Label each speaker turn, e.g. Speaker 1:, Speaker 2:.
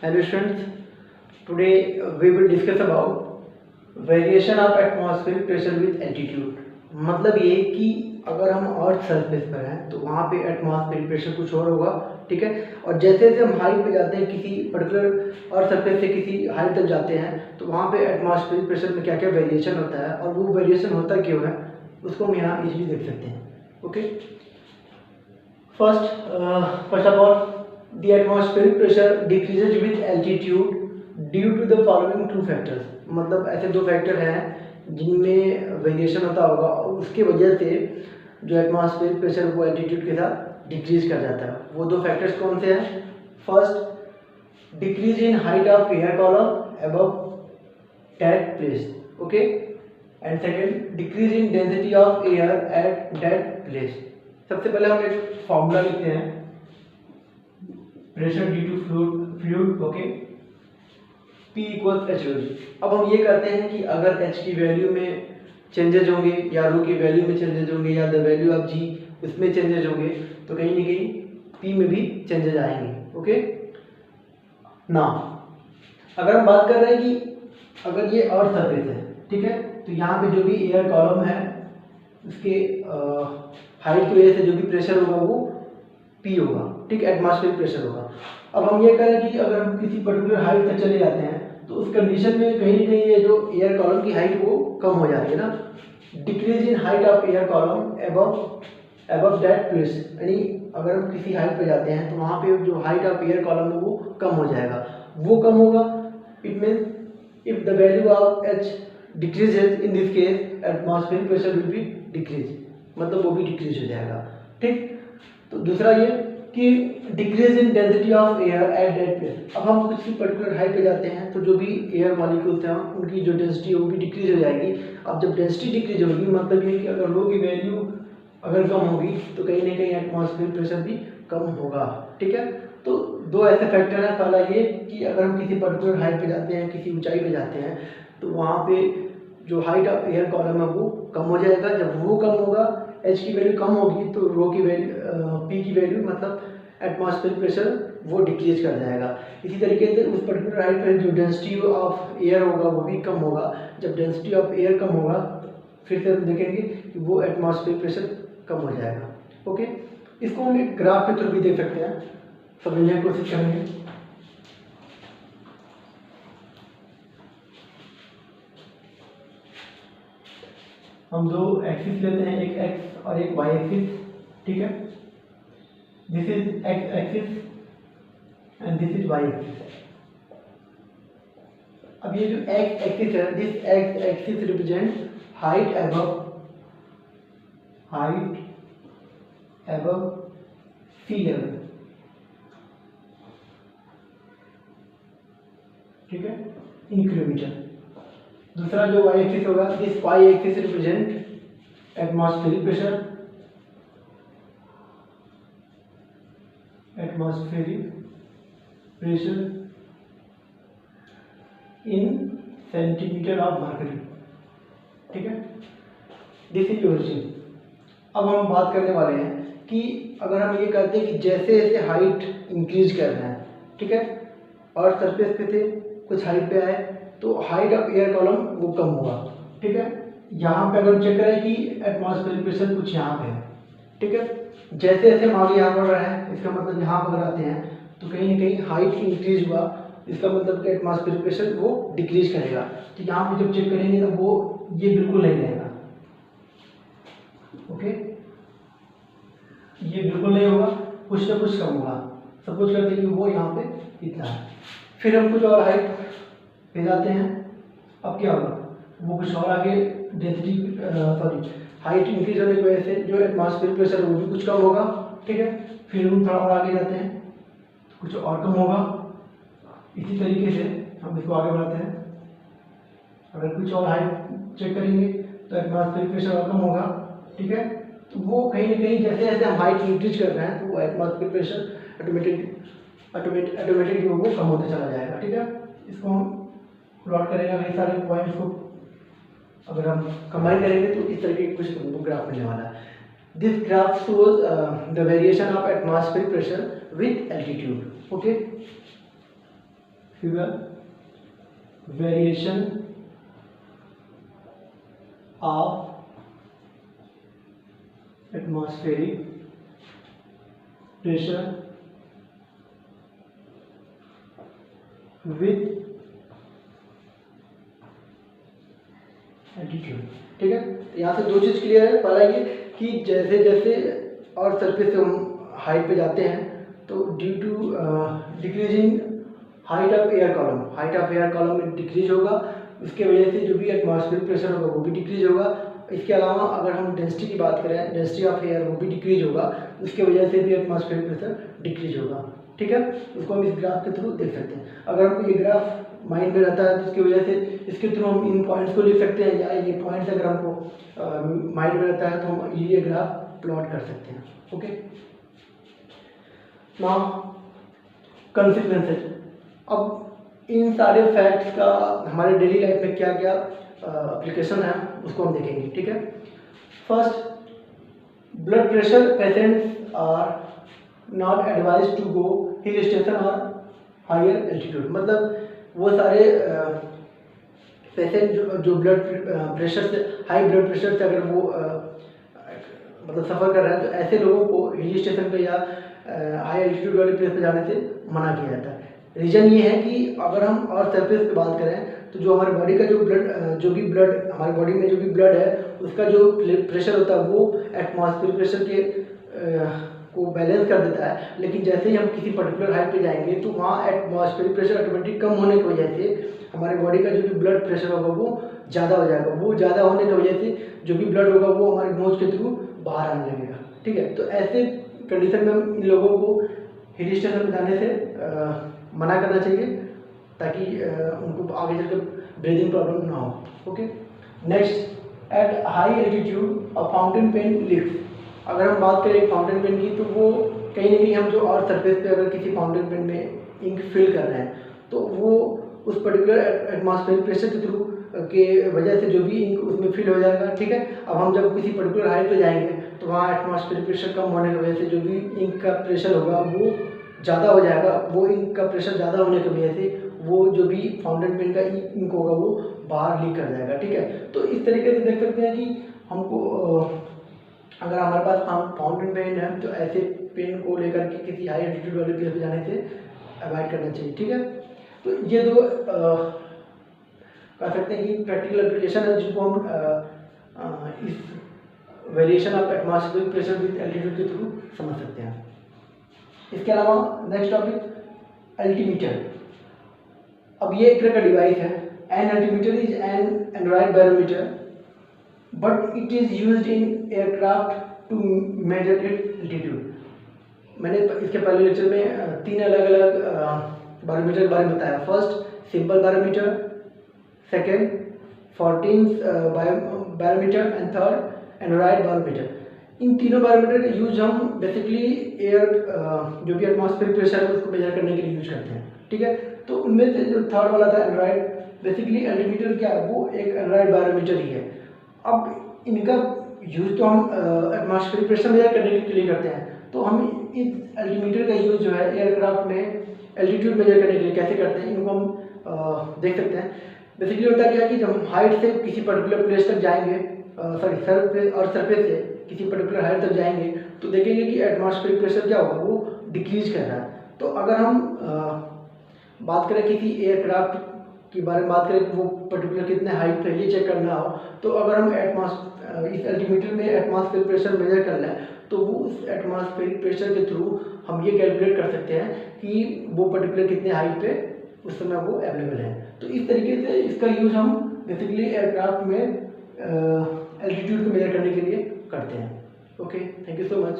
Speaker 1: Hello students, today we will discuss about variation of atmospheric pressure with altitude। मतलब ये कि अगर हम अर्थ सरफेस पर हैं तो वहाँ पे एटमॉस्फेरिक प्रेशर कुछ और होगा, ठीक है। और जैसे जैसे हम हाइट पे जाते हैं, किसी पर्टिकुलर अर्थ सरफेस से किसी हाइट तक जाते हैं, तो वहाँ पे एटमॉस्फेरिक प्रेशर में क्या क्या वेरिएशन होता है और वो वेरिएशन होता क्यों है उसको हम यहाँ इजीली देख सकते हैं। Okay, first of all the atmospheric pressure decreases with altitude due to the following two factors। मतलब ऐसे दो फैक्टर हैं जिनमें वेरिएशन होता होगा और उसके वजह से जो एटमॉस्फेरिक प्रेशर वो एल्टीट्यूड के साथ डिक्रीज कर जाता है। वो दो फैक्टर्स कौन से हैं? First, decrease in height of air column above that place, okay, and second, decrease in density of air at that place. सबसे पहले हम एक फॉर्मूला लिखते हैं, pressure due to fluid, okay, P equals H rho G. अब हम ये कहते हैं कि अगर H की वैल्यू में चेंजेज होंगे या रो की वैल्यू में चेंजेज होंगे या द वैल्यू ऑफ G उसमें चेंजेज होंगे तो कहीं ना कहीं P में भी चेंजेज आएंगे। ओके ना, अगर हम बात कर रहे हैं कि अगर ये अर्थ सरफेस है, ठीक है, तो यहाँ पे जो भी एयर कॉलम है उसके हाइट की वजह से जो भी प्रेशर होगा वो P होगा, ठीक, एटमॉस्फेरिक प्रेशर होगा। अब हम ये करें कि अगर हम किसी पर्टिकुलर हाइट तक चले जाते हैं तो उस कंडीशन में कहीं ना कहीं ये जो एयर कॉलम की हाइट वो कम हो जाती है ना। Decrease in height of air column above that place, यानी अगर हम किसी हाइट पे जाते हैं तो वहाँ पे जो हाइट ऑफ एयर कॉलम है वो कम हो जाएगा। वो कम होगा, it means if the value of H decreases, in this case atmospheric pressure will be decrease, मतलब वो भी डिक्रीज हो जाएगा, ठीक। तो दूसरा ये कि decrease in density of air at that place. अब हम किसी पर्टिकुलर हाइट पे जाते हैं तो जो भी एयर मॉलिक्यूल्स हैं उनकी जो डेंसिटी है वो भी डिक्रीज हो जाएगी। अब जब डेंसिटी डिक्रीज होगी मतलब ये कि अगर रो की वैल्यू अगर कम होगी तो कहीं ना कहीं एटमॉस्फेरिक प्रेशर भी कम होगा, ठीक है। तो दो ऐसे फैक्टर हैं, पहला ये कि अगर हम किसी पर्टिकुलर हाइट पे जाते हैं, किसी ऊंचाई पे जाते हैं तो वहाँ पे जो हाइट ऑफ एयर कॉलम है वो कम हो जाएगा। जब वो कम होगा, H की वैल्यू कम होगी तो रो की वैल्यू P की वैल्यू मतलब एटमॉस्फेरिक प्रेशर वो डिक्रीज कर जाएगा। इसी तरीके से उस पर्टिकुलर हाइट पर जो डेंसिटी ऑफ एयर होगा वो भी कम होगा। जब डेंसिटी ऑफ एयर कम होगा फिर से हम देखेंगे कि वो एटमॉस्फेरिक प्रेशर कम हो जाएगा। ओके, इसको हम एक ग्राफ के थ्रू भी देख सकते हैं, समझने की कोशिश करेंगे। हम दो एक्सिस लेते हैं, एक एक्स और एक वाई एक्सिस, ठीक है। This is X axis and this is Y axis. अब ये जो एक्स एक्सिस है, this X axis represent height above sea level, ठीक है, इन किलोमीटर। दूसरा जो वाई एक्सिस होगा, this Y axis represent atmospheric pressure, in centimeter of mercury, ठीक है। This is origin. अब हम बात करने वाले हैं कि अगर हम ये कहते हैं कि जैसे जैसे हाइट इंक्रीज कर रहे हैं, ठीक है, और सरफेस पे थे कुछ हाइट पे आए तो हाइट ऑफ एयर कॉलम वो कम होगा, ठीक है। यहाँ पे अगर चेक करें कि एटमॉस्फेरिक प्रेशर कुछ यहाँ पे है, ठीक है, जैसे जैसे हम आगे यहाँ बढ़ रहे हैं इसका मतलब यहाँ पर अगर आते हैं तो कहीं ना कहीं हाइट इंक्रीज हुआ, इसका मतलब कि एटमॉस्फेरिक प्रेशर वो डिक्रीज करेगा। तो यहाँ पे जब चेक करेंगे तो वो ये बिल्कुल नहीं रहेगा, ओके, ये बिल्कुल नहीं होगा, कुछ ना कुछ कम होगा। सपोज करते हैं कि वो यहाँ पे इतना है, फिर हम कुछ और हाइट पे जाते हैं, अब क्या होगा, वो कुछ और आगे डेंसिटी हाइट इंक्रीज होने की वजह से जो एटमॉस्फेरिक प्रेशर वो भी कुछ कम होगा, ठीक है। फिर हम थोड़ा और आगे जाते हैं तो कुछ और कम होगा। इसी तरीके से हम इसको आगे बढ़ाते हैं, अगर कुछ और हाइट चेक करेंगे तो एटमॉस्फेरिक प्रेशर और कम होगा, ठीक है। तो वो कहीं ना कहीं जैसे जैसे हम हाइट इंक्रीज कर रहे हैं तो वो एटमॉस्फेरिक प्रेशर ऑटोमेटिकली वो कम होते चला जाएगा, ठीक है। इसको हम प्लॉट करेंगे, कई सारे पॉइंट्स को अगर हम कंबाइन करेंगे तो इस तरीके की कुछ ग्राफ मिलने वाला है। This graph shows the variation of atmospheric pressure with altitude, okay. Figure variation of atmospheric pressure with altitude. ठीक है, यहाँ से दो चीज़ क्लियर है। पहला ये कि जैसे जैसे और सरफेस से हम हाइट पे जाते हैं तो due to decreasing height of air column decrease होगा, उसके वजह से जो भी एटमॉस्फेरिक प्रेशर होगा वो भी डिक्रीज होगा। इसके अलावा अगर हम डेंसिटी की बात करें, डेंसिटी ऑफ एयर वो भी डिक्रीज होगा, उसके वजह से भी एटमॉस्फेरिक प्रेशर डिक्रीज होगा। ठीक है, उसको हम इस ग्राफ के थ्रू देख सकते हैं। अगर आपको ये ग्राफ माइंड में रहता है तो इसकी वजह से इसके थ्रू हम इन पॉइंट्स को लिख सकते हैं, या ये पॉइंट्स अगर हमको माइंड में रहता है तो हम ये ग्राफ प्लॉट कर सकते हैं। Okay, now consequences. अब इन सारे फैक्ट्स का हमारे डेली लाइफ में क्या क्या एप्लीकेशन है उसको हम देखेंगे। ठीक है, first, blood pressure patients are not advise to go hill station और हायर एल्टीट्यूड। मतलब वो सारे पेशेंट जो ब्लड प्रेशर से, हाई ब्लड प्रेशर से अगर वो मतलब सफ़र कर रहे हैं तो ऐसे लोगों को हिल स्टेशन पे या हाई एल्टीट्यूड वाले प्लेस पे जाने से मना किया जाता है। रीज़न ये है कि अगर हम और सरफेस पे बात करें तो जो हमारी बॉडी का जो भी ब्लड हमारी बॉडी में जो भी ब्लड है उसका जो प्रेशर होता है वो एटमॉस्फेरिक प्रेशर के को बैलेंस कर देता है। लेकिन जैसे ही हम किसी पर्टिकुलर हाइट पे जाएंगे तो वहाँ एटमॉस्फेरिक प्रेशर ऑटोमेटिक कम होने की वजह से हमारे बॉडी का जो भी ब्लड प्रेशर होगा वो ज़्यादा हो जाएगा। वो ज़्यादा होने की वजह से जो भी ब्लड होगा वो हमारे नोज के थ्रू बाहर आने लगेगा। ठीक है, तो ऐसे कंडीशन में हम इन लोगों को हिल स्टेशन में जाने से मना करना चाहिए ताकि उनको आगे चलकर ब्रीदिंग प्रॉब्लम ना हो। Okay, next, at high altitude a fountain pen leaks. अगर हम बात करें फाउंटेन पेन की तो वो कहीं ना कहीं हम जो और सरफेस पे अगर किसी फाउंटेन पेन में इंक फिल कर रहे हैं तो वो उस पर्टिकुलर एटमॉस्फेरिक प्रेशर के थ्रू के वजह से जो भी इंक उसमें फिल हो जाएगा। ठीक है, अब हम जब किसी पर्टिकुलर हाइट पे जाएंगे तो वहाँ एटमॉस्फेरिक प्रेशर कम होने की वजह से जो भी इंक का प्रेशर होगा वो ज़्यादा हो जाएगा। वो इंक का प्रेशर ज़्यादा होने की वजह से वो जो भी फाउंटेन पेन का इंक होगा वो बाहर लीक कर जाएगा। ठीक है, तो इस तरीके से देख सकते हैं कि हमको अगर हमारे पास फाउंटेन पेन है तो ऐसे पेन को लेकर के किसी हाई एल्टीट्यूड वाले प्लेस पे जाने से अवॉइड करना चाहिए। ठीक है, तो ये दो कह सकते हैं कि प्रैक्टिकल एप्लीकेशन है जिनको हम इस variation of atmospheric pressure with altitude के थ्रू समझ सकते हैं। इसके अलावा नेक्स्ट टॉपिक, एल्टीमीटर। अब ये एक तरह का डिवाइस है। An altimeter is an aneroid barometer but it is used in aircraft to measure it altitude. मैंने इसके पहले लेक्चर में तीन अलग अलग बैरोमीटर के बारे में बताया। First simple barometer, second 14 barometer and third aneroid barometer. इन तीनों बैरोमीटर का यूज हम बेसिकली एयर जो भी एटमॉस्फेरिक प्रेशर है उसको मेजर करने के लिए यूज करते हैं। ठीक है, तो उनमें से जो थर्ड वाला था एंड्रॉइड, बेसिकली एल्टीमीटर क्या है, वो एक एंड्रॉइड बैरोमीटर ही है। अब इनका यूज तो हम एटमॉस्फेरिक प्रेशर मेजर करने के लिए करते हैं, तो हम इस एल्टीमीटर का यूज जो है एयरक्राफ्ट में एल्टीट्यूड मेजर करने के लिए कैसे करते हैं इनको हम देख सकते हैं। बेसिकली होता क्या कि जब हम हाइट से किसी पर्टिकुलर प्लेस तक जाएंगे, सरफेस से किसी पर्टिकुलर हाइट तक जाएंगे तो देखेंगे कि एटमॉस्फेरिक प्रेशर क्या होगा, वो डिक्रीज कर रहा है। तो अगर हम बात करें किसी एयरक्राफ्ट के बारे में बात करें कि वो पर्टिकुलर कितने हाइट पे ये चेक करना हो, तो अगर हम इस एल्टीमीटर में एटमॉस्फेरिक प्रेशर मेजर कर लें तो वो उस एटमॉस्फेरिक प्रेशर के थ्रू हम ये कैलकुलेट कर सकते हैं कि वो पर्टिकुलर कितने हाइट पे उस समय वो अवेलेबल है। तो इस तरीके से इसका यूज़ हम बेसिकली एयरक्राफ्ट में एल्टीट्यूड को मेजर करने के लिए करते हैं। Okay, thank you so much.